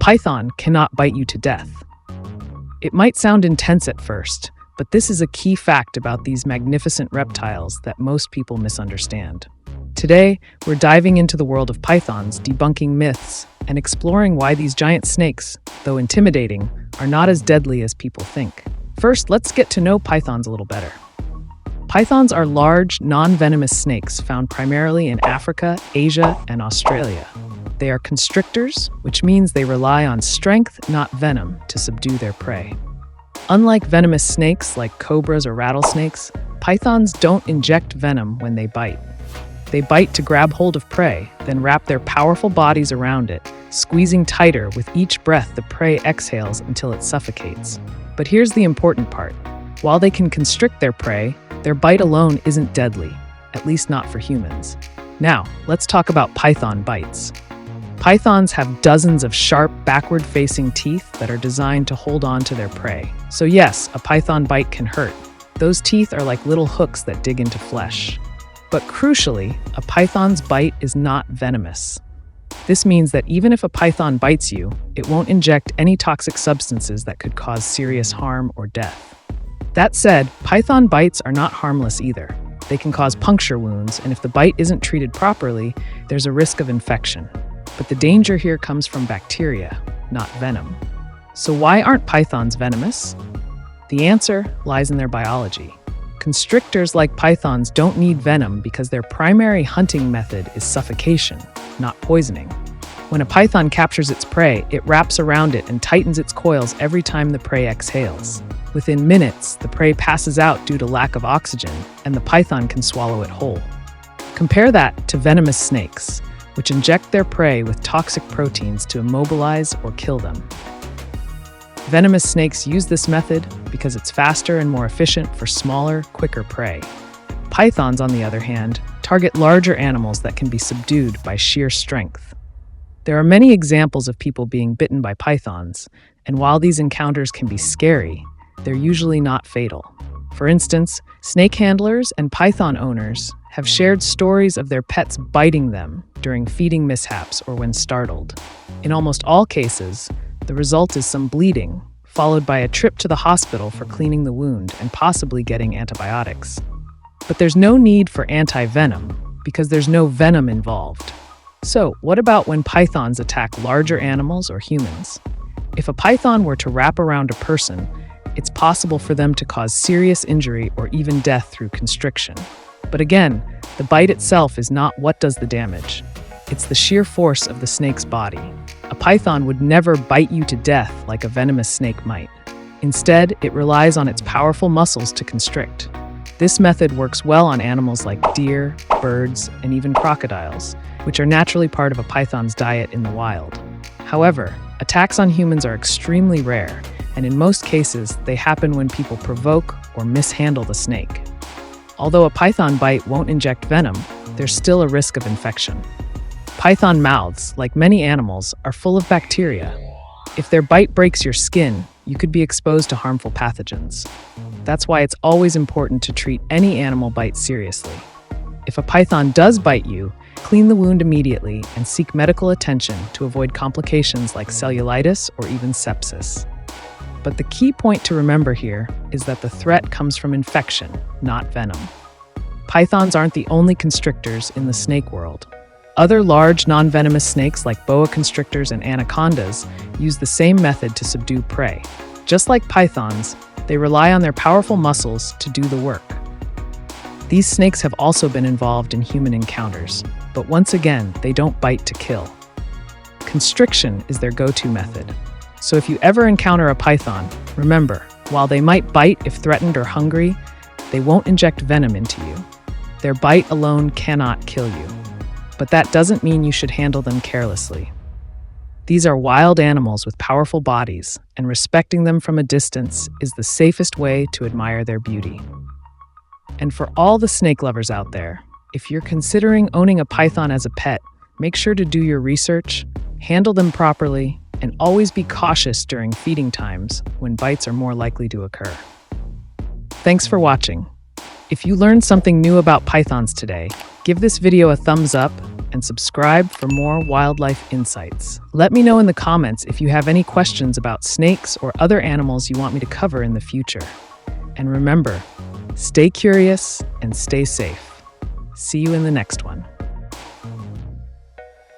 python cannot bite you to death. It might sound intense at first, but this is a key fact about these magnificent reptiles that most people misunderstand. Today, we're diving into the world of pythons, debunking myths, and exploring why these giant snakes, though intimidating, are not as deadly as people think. First, let's get to know pythons a little better. Pythons are large, non-venomous snakes found primarily in Africa, Asia, and Australia. They are constrictors, which means they rely on strength, not venom, to subdue their prey. Unlike venomous snakes like cobras or rattlesnakes, pythons don't inject venom when they bite. They bite to grab hold of prey, then wrap their powerful bodies around it, squeezing tighter with each breath the prey exhales until it suffocates. But here's the important part. While they can constrict their prey, their bite alone isn't deadly, at least not for humans. Now, let's talk about python bites. Pythons have dozens of sharp, backward-facing teeth that are designed to hold on to their prey. So yes, a python bite can hurt. Those teeth are like little hooks that dig into flesh. But crucially, a python's bite is not venomous. This means that even if a python bites you, it won't inject any toxic substances that could cause serious harm or death. That said, python bites are not harmless either. They can cause puncture wounds, and if the bite isn't treated properly, there's a risk of infection. But the danger here comes from bacteria, not venom. So why aren't pythons venomous? The answer lies in their biology. Constrictors like pythons don't need venom because their primary hunting method is suffocation, not poisoning. When a python captures its prey, it wraps around it and tightens its coils every time the prey exhales. Within minutes, the prey passes out due to lack of oxygen, and the python can swallow it whole. Compare that to venomous snakes, which inject their prey with toxic proteins to immobilize or kill them. Venomous snakes use this method because it's faster and more efficient for smaller, quicker prey. Pythons, on the other hand, target larger animals that can be subdued by sheer strength. There are many examples of people being bitten by pythons, and while these encounters can be scary, they're usually not fatal. For instance, snake handlers and python owners have shared stories of their pets biting them during feeding mishaps or when startled. In almost all cases, the result is some bleeding, followed by a trip to the hospital for cleaning the wound and possibly getting antibiotics. But there's no need for anti-venom because there's no venom involved. So, what about when pythons attack larger animals or humans? If a python were to wrap around a person, it's possible for them to cause serious injury or even death through constriction. But again, the bite itself is not what does the damage. It's the sheer force of the snake's body. A python would never bite you to death like a venomous snake might. Instead, it relies on its powerful muscles to constrict. This method works well on animals like deer, birds, and even crocodiles, which are naturally part of a python's diet in the wild. However, attacks on humans are extremely rare, and in most cases, they happen when people provoke or mishandle the snake. Although a python bite won't inject venom, there's still a risk of infection. Python mouths, like many animals, are full of bacteria. If their bite breaks your skin, you could be exposed to harmful pathogens. That's why it's always important to treat any animal bite seriously. If a python does bite you, clean the wound immediately and seek medical attention to avoid complications like cellulitis or even sepsis. But the key point to remember here is that the threat comes from infection, not venom. Pythons aren't the only constrictors in the snake world. Other large, non-venomous snakes like boa constrictors and anacondas use the same method to subdue prey. Just like pythons, they rely on their powerful muscles to do the work. These snakes have also been involved in human encounters, but once again, they don't bite to kill. Constriction is their go-to method. So if you ever encounter a python, remember, while they might bite if threatened or hungry, they won't inject venom into you. Their bite alone cannot kill you. But that doesn't mean you should handle them carelessly. These are wild animals with powerful bodies, and respecting them from a distance is the safest way to admire their beauty. And for all the snake lovers out there, if you're considering owning a python as a pet, make sure to do your research, handle them properly, and always be cautious during feeding times when bites are more likely to occur. Thanks for watching. If you learned something new about pythons today, give this video a thumbs up and subscribe for more wildlife insights. Let me know in the comments if you have any questions about snakes or other animals you want me to cover in the future. And remember, stay curious and stay safe. See you in the next one.